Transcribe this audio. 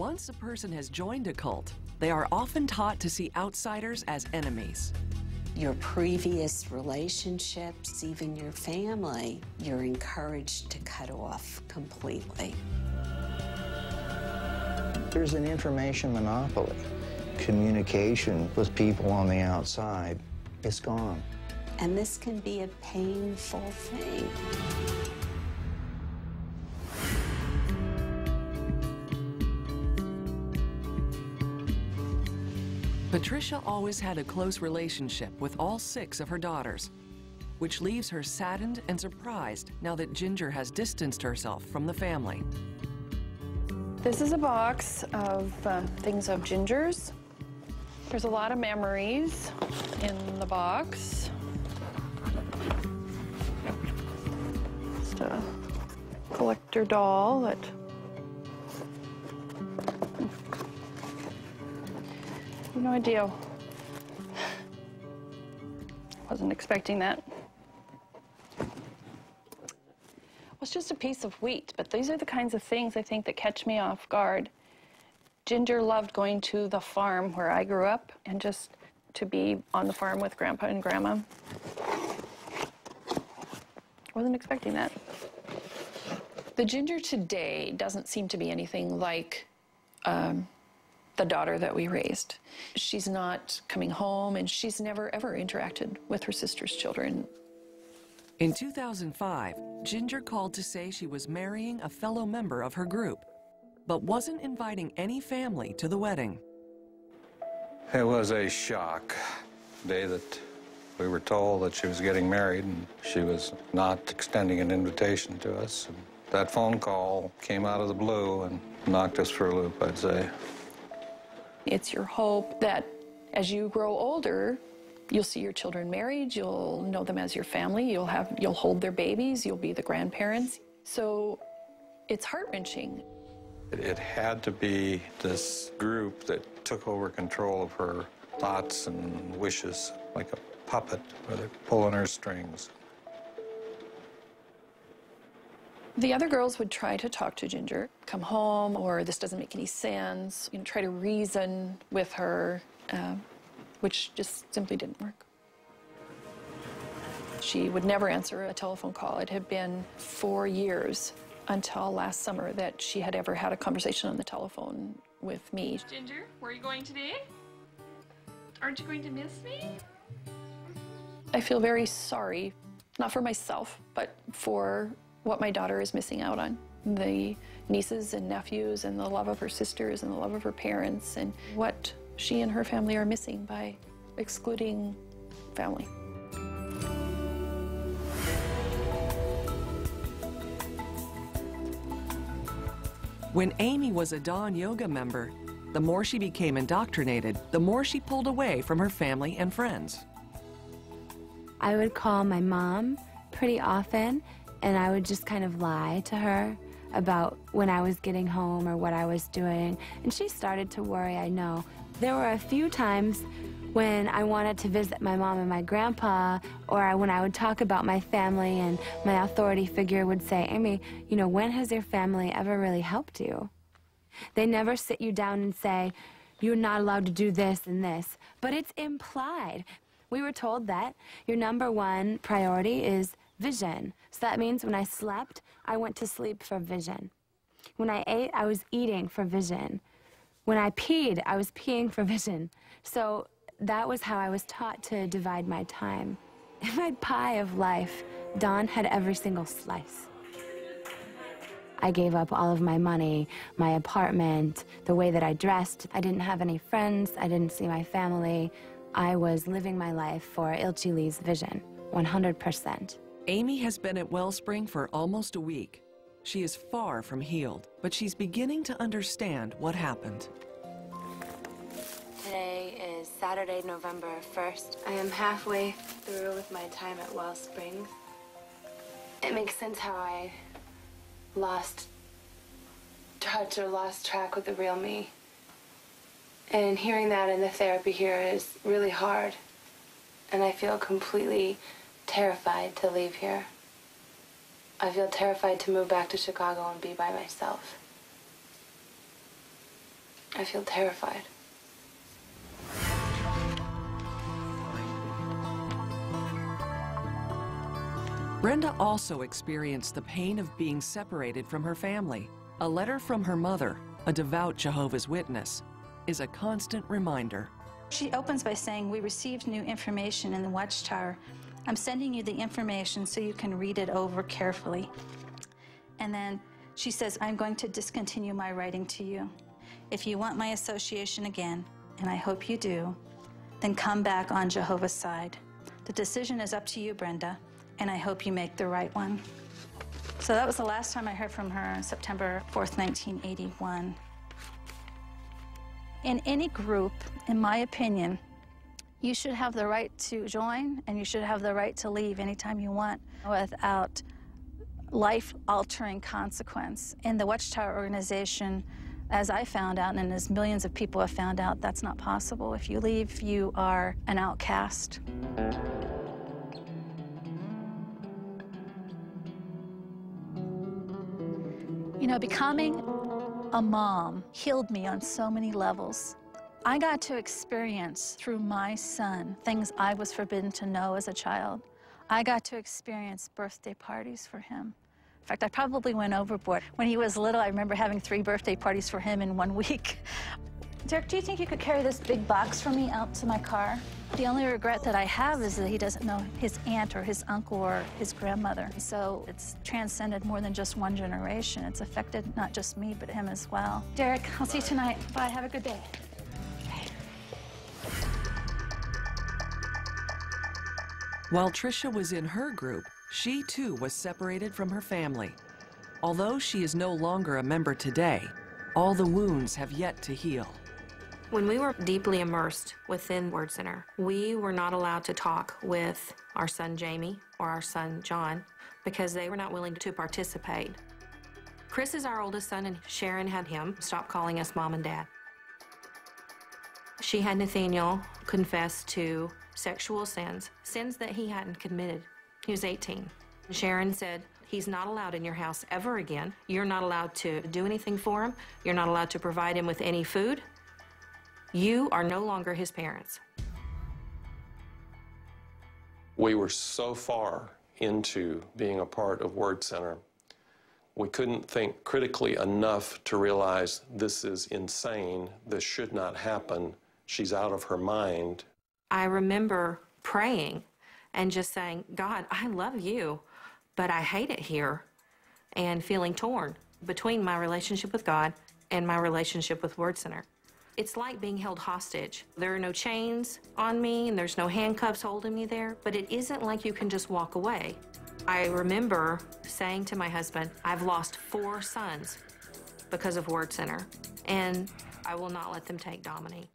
Once a person has joined a cult, they are often taught to see outsiders as enemies. Your previous relationships, even your family, you're encouraged to cut off completely. There's an information monopoly. Communication with people on the outside is gone. And this can be a painful thing. Patricia always had a close relationship with all 6 of her daughters, which leaves her saddened and surprised now that Ginger has distanced herself from the family. This is a box of things of Ginger's. There's a lot of memories in the box. Just a collector doll that no idea. Wasn't expecting that. Well, it's just a piece of wheat, but these are the kinds of things I think that catch me off guard. Ginger loved going to the farm where I grew up and just to be on the farm with Grandpa and Grandma. Wasn't expecting that. The Ginger today doesn't seem to be anything like the daughter that we raised. She's not coming home, and she's never, ever interacted with her sister's children. In 2005, Ginger called to say she was marrying a fellow member of her group, but wasn't inviting any family to the wedding. It was a shock. The day that we were told that she was getting married, and she was not extending an invitation to us. And that phone call came out of the blue and knocked us for a loop, I'd say. It's your hope that as you grow older, you'll see your children married, you'll know them as your family, you'll hold their babies, you'll be the grandparents. So it's heart-wrenching. It had to be this group that took over control of her thoughts and wishes, like a puppet where they're pulling her strings. The other girls would try to talk to Ginger, come home, or this doesn't make any sense, try to reason with her, which just simply didn't work. She would never answer a telephone call. It had been 4 years until last summer that she had ever had a conversation on the telephone with me. Ginger, where are you going today? Aren't you going to miss me? I feel very sorry, not for myself, but for what my daughter is missing out on. The nieces and nephews and the love of her sisters and the love of her parents and what she and her family are missing by excluding family. When Amy was a Dawn Yoga member, the more she became indoctrinated, the more she pulled away from her family and friends. I would call my mom pretty often, and I would just kind of lie to her about when I was getting home or what I was doing. And she started to worry, I know. There were a few times when I wanted to visit my mom and my grandpa, or when I would talk about my family and my authority figure would say, Amy, you know, when has your family ever really helped you? They never sit you down and say, you're not allowed to do this and this, but it's implied. We were told that your #1 priority is vision. So that means when I slept, I went to sleep for vision. When I ate, I was eating for vision. When I peed, I was peeing for vision. So that was how I was taught to divide my time. In my pie of life, Dawn had every single slice. I gave up all of my money, my apartment, the way that I dressed. I didn't have any friends. I didn't see my family. I was living my life for Ilchi Lee's vision, 100%. Amy has been at Wellspring for almost a week. She is far from healed, but she's beginning to understand what happened. Today is Saturday, November 1st. I am halfway through with my time at Wellsprings. It makes sense how I lost touch or lost track with the real me. And hearing that in the therapy here is really hard. And I feel completely terrified to leave here. I feel terrified to move back to Chicago and be by myself. I feel terrified. Brenda also experienced the pain of being separated from her family. A letter from her mother, a devout Jehovah's Witness, is a constant reminder. She opens by saying, "We received new information in the Watchtower. I'm sending you the information so you can read it over carefully." And then she says, "I'm going to discontinue my writing to you. If you want my association again, and I hope you do, then come back on Jehovah's side. The decision is up to you, Brenda, and I hope you make the right one." So that was the last time I heard from her on September 4th, 1981. In any group, in my opinion, you should have the right to join and you should have the right to leave anytime you want without life-altering consequence. In the Watchtower organization, as I found out and as millions of people have found out, that's not possible. If you leave, you are an outcast. You know, becoming a mom healed me on so many levels. I got to experience through my son things I was forbidden to know as a child. I got to experience birthday parties for him. In fact, I probably went overboard. When he was little, I remember having 3 birthday parties for him in 1 week. Derek, do you think you could carry this big box for me out to my car? The only regret that I have is that he doesn't know his aunt or his uncle or his grandmother. So it's transcended more than just one generation. It's affected not just me, but him as well. Derek, I'll see you tonight. Bye, have a good day. While Tricia was in her group, she too was separated from her family. Although she is no longer a member today, all the wounds have yet to heal. When we were deeply immersed within Word Center, we were not allowed to talk with our son Jamie or our son John because they were not willing to participate. Chris is our oldest son, and Sharon had him stop calling us mom and dad. She had Nathaniel confess to sexual sins that he hadn't committed. He was 18. Sharon said, "He's not allowed in your house ever again. You're not allowed to do anything for him. You're not allowed to provide him with any food. You are no longer his parents." We were so far into being a part of Word Center, we couldn't think critically enough to realize this is insane, this should not happen, she's out of her mind. I remember praying and just saying, "God, I love you, but I hate it here," and feeling torn between my relationship with God and my relationship with Word Center. It's like being held hostage. There are no chains on me and there's no handcuffs holding me there, but it isn't like you can just walk away. I remember saying to my husband, "I've lost 4 sons because of Word Center, and I will not let them take Dominique."